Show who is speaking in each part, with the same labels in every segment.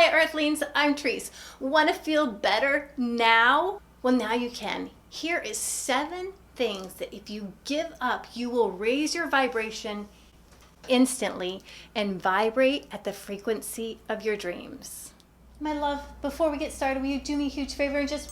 Speaker 1: Hi Earthlings, I'm Trice. Want to feel better now? Well, now you can. Here is 7 things that if you give up, you will raise your vibration instantly and vibrate at the frequency of your dreams. My love, before we get started, will you do me a huge favor and just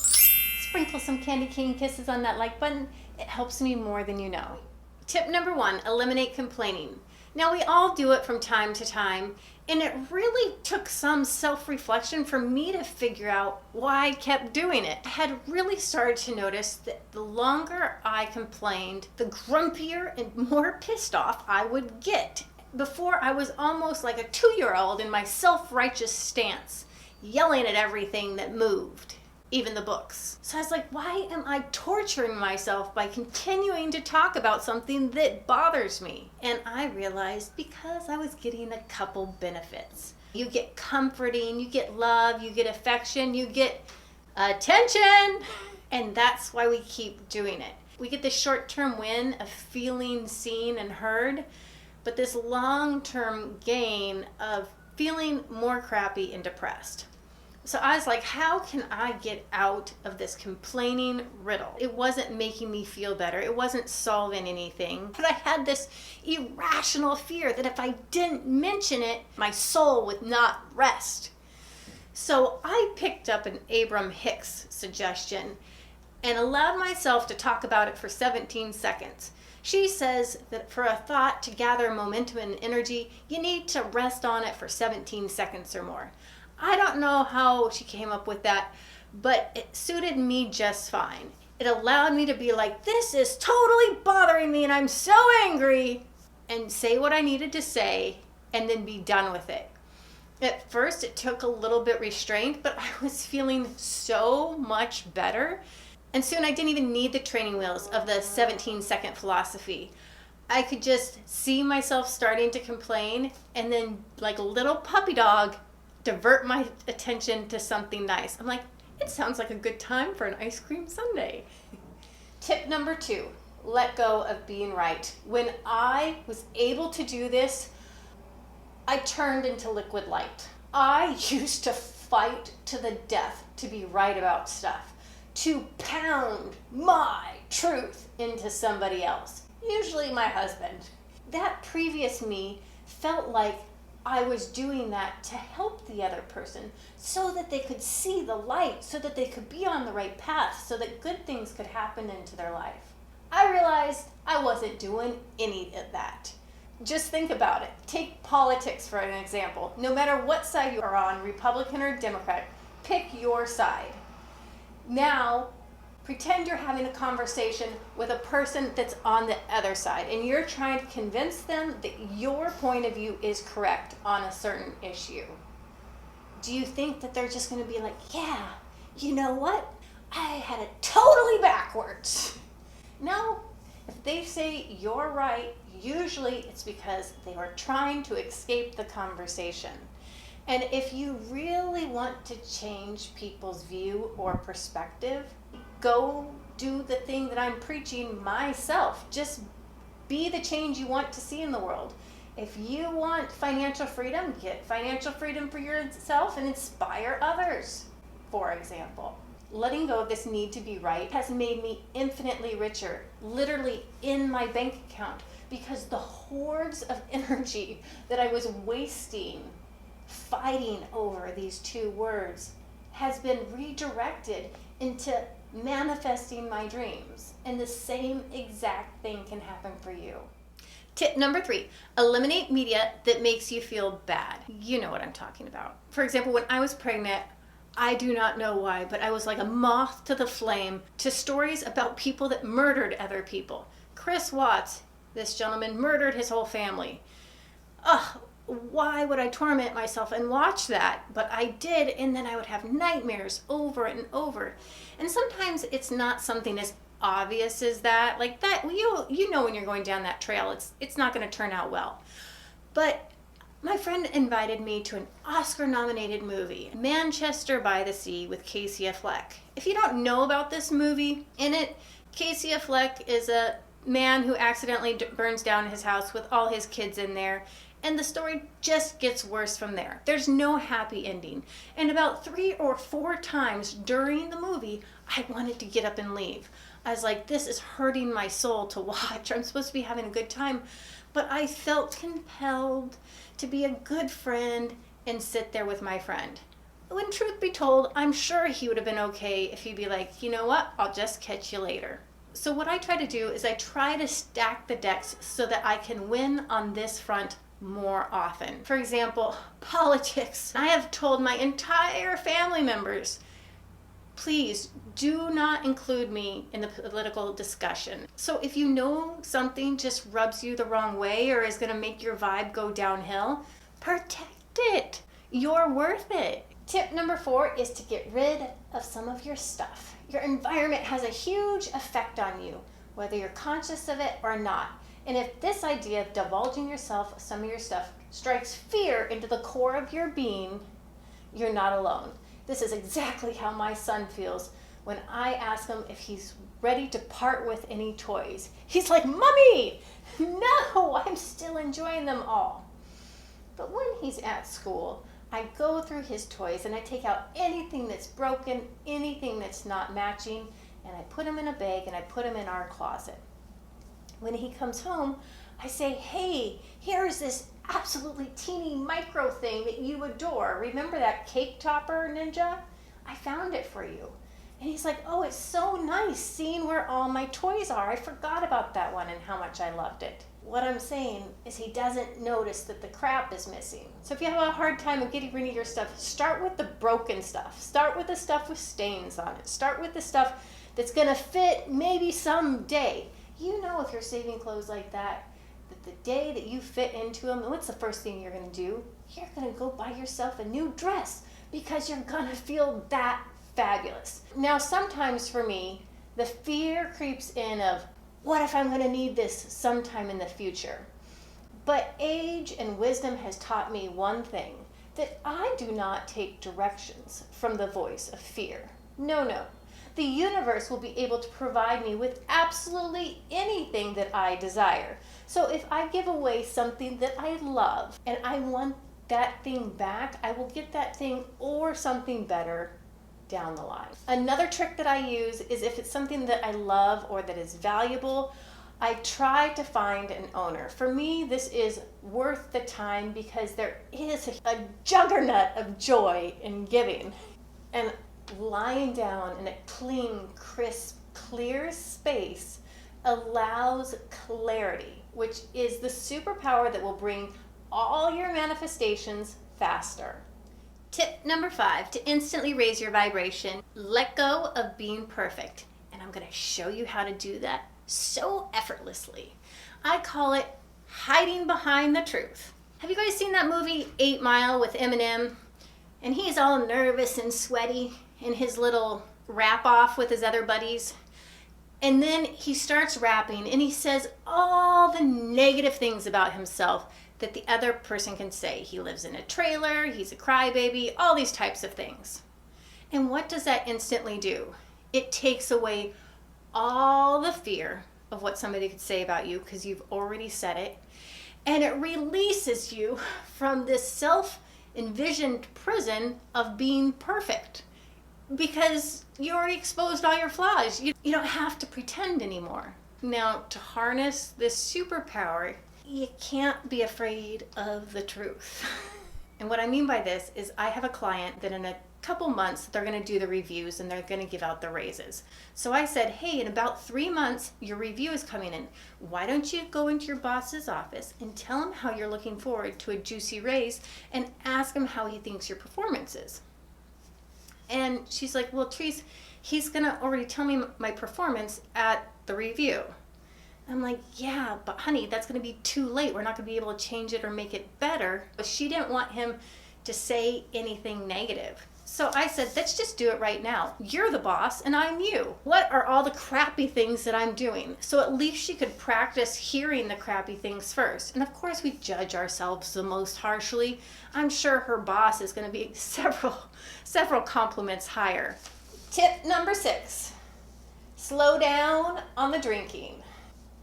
Speaker 1: sprinkle some candy cane kisses on that like button? It helps me more than you know. Tip number 1, eliminate complaining. Now, we all do it from time to time, and it really took some self-reflection for me to figure out why I kept doing it. I had really started to notice that the longer I complained, the grumpier and more pissed off I would get. Before, I was almost like a 2-year-old in my self-righteous stance, yelling at everything that moved, even the books. So I was like, why am I torturing myself by continuing to talk about something that bothers me? And I realized because I was getting a couple benefits. You get comforting, you get love, you get affection, you get attention. And that's why we keep doing it. We get the short-term win of feeling seen and heard, but this long-term gain of feeling more crappy and depressed. So I was like, how can I get out of this complaining riddle? It wasn't making me feel better. It wasn't solving anything. But I had this irrational fear that if I didn't mention it, my soul would not rest. So I picked up an Abram Hicks suggestion and allowed myself to talk about it for 17 seconds. She says that for a thought to gather momentum and energy, you need to rest on it for 17 seconds or more. I don't know how she came up with that, but it suited me just fine. It allowed me to be like, this is totally bothering me and I'm so angry, and say what I needed to say and then be done with it. At first, it took a little bit restraint, but I was feeling so much better. And soon I didn't even need the training wheels of the 17-second philosophy. I could just see myself starting to complain and then, like a little puppy dog, divert my attention to something nice. I'm like, it sounds like a good time for an ice cream sundae. Tip number 2, let go of being right. When I was able to do this, I turned into liquid light. I used to fight to the death to be right about stuff, to pound my truth into somebody else, usually my husband. That previous me felt like I was doing that to help the other person so that they could see the light, so that they could be on the right path, so that good things could happen into their life. I realized I wasn't doing any of that. Just think about it. Take politics for an example. No matter what side you are on, Republican or Democrat, pick your side. Now, pretend you're having a conversation with a person that's on the other side and you're trying to convince them that your point of view is correct on a certain issue. Do you think that they're just going to be like, yeah, you know what? I had it totally backwards. No, if they say you're right, usually it's because they were trying to escape the conversation. And if you really want to change people's view or perspective, go do the thing that I'm preaching myself. Just be the change you want to see in the world. If you want financial freedom, get financial freedom for yourself and inspire others. For example, letting go of this need to be right has made me infinitely richer, literally in my bank account, because the hordes of energy that I was wasting fighting over these 2 words has been redirected into manifesting my dreams. And the same exact thing can happen for you. Tip number 3, eliminate media that makes you feel bad. You know what I'm talking about. For example, when I was pregnant, I do not know why, but I was like a moth to the flame to stories about people that murdered other people. Chris Watts, this gentleman, murdered his whole family. Ugh, why would I torment myself and watch that? But I did, and then I would have nightmares over and over. And sometimes it's not something as obvious as that. Like that, you know when you're going down that trail, it's not going to turn out well. But my friend invited me to an Oscar-nominated movie, Manchester by the Sea with Casey Affleck. If you don't know about this movie, in it, Casey Affleck is a man who accidentally burns down his house with all his kids in there, And the story just gets worse from there. There's no happy ending. And about 3 or 4 times during the movie, I wanted to get up and leave. I was like, this is hurting my soul to watch. I'm supposed to be having a good time. But I felt compelled to be a good friend and sit there with my friend. When truth be told, I'm sure he would have been okay if he'd be like, you know what, I'll just catch you later. So what I try to do is I try to stack the decks so that I can win on this front more often. For example, politics. I have told my entire family members, please do not include me in the political discussion. So if you know something just rubs you the wrong way or is going to make your vibe go downhill, protect it. You're worth it. Tip number 4 is to get rid of some of your stuff. Your environment has a huge effect on you, whether you're conscious of it or not. And if this idea of divulging yourself, some of your stuff, strikes fear into the core of your being, you're not alone. This is exactly how my son feels when I ask him if he's ready to part with any toys. He's like, Mommy, no, I'm still enjoying them all. But when he's at school, I go through his toys and I take out anything that's broken, anything that's not matching, and I put them in a bag and I put them in our closet. When he comes home, I say, hey, here's this absolutely teeny micro thing that you adore. Remember that cake topper, Ninja? I found it for you. And he's like, oh, it's so nice seeing where all my toys are. I forgot about that one and how much I loved it. What I'm saying is he doesn't notice that the crap is missing. So if you have a hard time of getting rid of your stuff, start with the broken stuff. Start with the stuff with stains on it. Start with the stuff that's gonna fit maybe someday. You know, if you're saving clothes like that, that the day that you fit into them, what's the first thing you're gonna do? You're gonna go buy yourself a new dress because you're gonna feel that fabulous. Now, sometimes for me, the fear creeps in of, what if I'm going to need this sometime in the future? But age and wisdom has taught me one thing, that I do not take directions from the voice of fear. No. The universe will be able to provide me with absolutely anything that I desire. So if I give away something that I love and I want that thing back, I will get that thing or something better down the line. Another trick that I use is if it's something that I love or that is valuable, I try to find an owner. For me, this is worth the time because there is a juggernaut of joy in giving. And lying down in a clean, crisp, clear space allows clarity, which is the superpower that will bring all your manifestations faster. Tip number 5, to instantly raise your vibration, let go of being perfect. And I'm going to show you how to do that so effortlessly. I call it hiding behind the truth. Have you guys seen that movie 8 Mile with Eminem? And he's all nervous and sweaty in his little rap off with his other buddies. And then he starts rapping and he says all the negative things about himself that the other person can say. He lives in a trailer, he's a crybaby, all these types of things. And what does that instantly do? It takes away all the fear of what somebody could say about you because you've already said it. And it releases you from this self-envisioned prison of being perfect because you already exposed all your flaws. You don't have to pretend anymore. Now, to harness this superpower, you can't be afraid of the truth. And what I mean by this is I have a client that in a couple months, they're going to do the reviews and they're going to give out the raises. So I said, hey, in about 3 months, your review is coming in. Why don't you go into your boss's office and tell him how you're looking forward to a juicy raise and ask him how he thinks your performance is. And she's like, well, Trice, he's going to already tell me my performance at the review. I'm like, yeah, but honey, that's going to be too late. We're not going to be able to change it or make it better. But she didn't want him to say anything negative. So I said, let's just do it right now. You're the boss and I'm you. What are all the crappy things that I'm doing? So at least she could practice hearing the crappy things first. And of course we judge ourselves the most harshly. I'm sure her boss is going to be several compliments higher. Tip number 6, slow down on the drinking.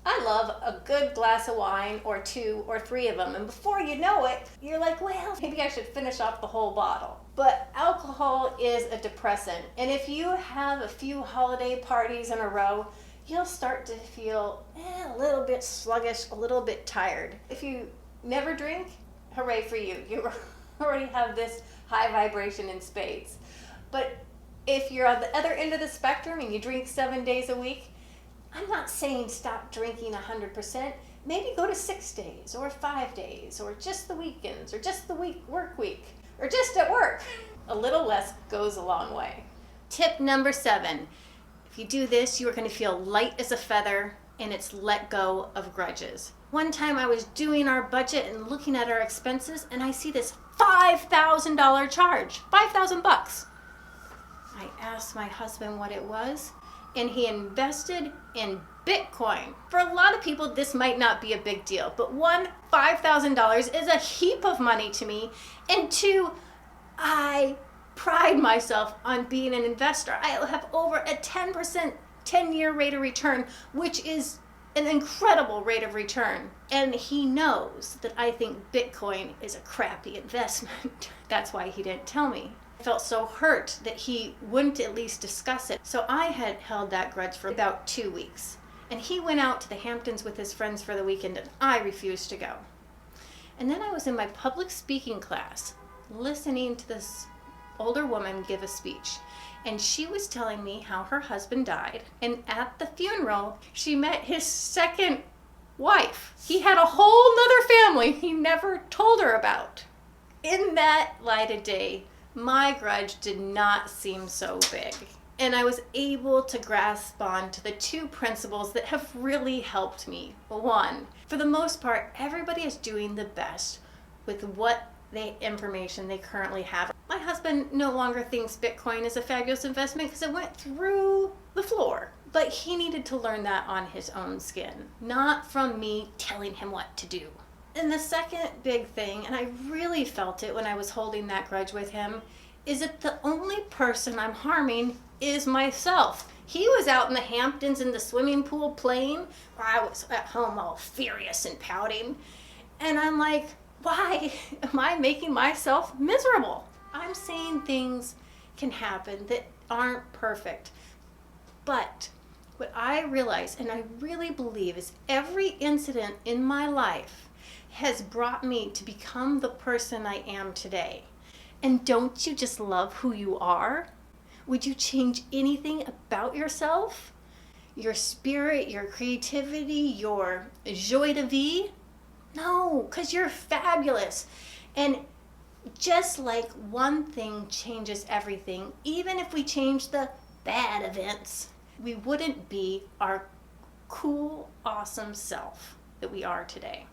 Speaker 1: I love a good glass of wine or 2 or 3 of them. And before you know it, you're like, well, maybe I should finish off the whole bottle. But alcohol is a depressant. And if you have a few holiday parties in a row, you'll start to feel a little bit sluggish, a little bit tired. If you never drink, hooray for you. You already have this high vibration in spades. But if you're on the other end of the spectrum and you drink 7 days a week, I'm not saying stop drinking 100%. Maybe go to 6 days or 5 days or just the weekends or just the work week or just at work. A little less goes a long way. Tip number 7. If you do this, you are going to feel light as a feather, and it's let go of grudges. One time I was doing our budget and looking at our expenses, and I see this $5,000 charge, $5,000. I asked my husband what it was, and he invested in Bitcoin. For a lot of people, this might not be a big deal, but one, $5,000 is a heap of money to me, and 2, I pride myself on being an investor. I have over a 10% 10-year rate of return, which is an incredible rate of return. And he knows that I think Bitcoin is a crappy investment. That's why he didn't tell me. I felt so hurt that he wouldn't at least discuss it. So I had held that grudge for about 2 weeks. And he went out to the Hamptons with his friends for the weekend, and I refused to go. And then I was in my public speaking class listening to this older woman give a speech, and she was telling me how her husband died, and at the funeral she met his second wife. He had a whole nother family he never told her about. In that light of day, my grudge did not seem so big, and I was able to grasp on to the 2 principles that have really helped me. 1, for the most part, everybody is doing the best with what information they currently have. My husband no longer thinks Bitcoin is a fabulous investment because it went through the floor. But he needed to learn that on his own skin, not from me telling him what to do. And the second big thing, and I really felt it when I was holding that grudge with him, is that the only person I'm harming is myself. He was out in the Hamptons in the swimming pool playing, while I was at home all furious and pouting. And I'm like, why am I making myself miserable? I'm saying things can happen that aren't perfect. But what I realize, and I really believe, is every incident in my life has brought me to become the person I am today. And don't you just love who you are? Would you change anything about yourself? Your spirit, your creativity, your joie de vivre? No, because you're fabulous. And just like one thing changes everything, even if we change the bad events, we wouldn't be our cool, awesome self that we are today.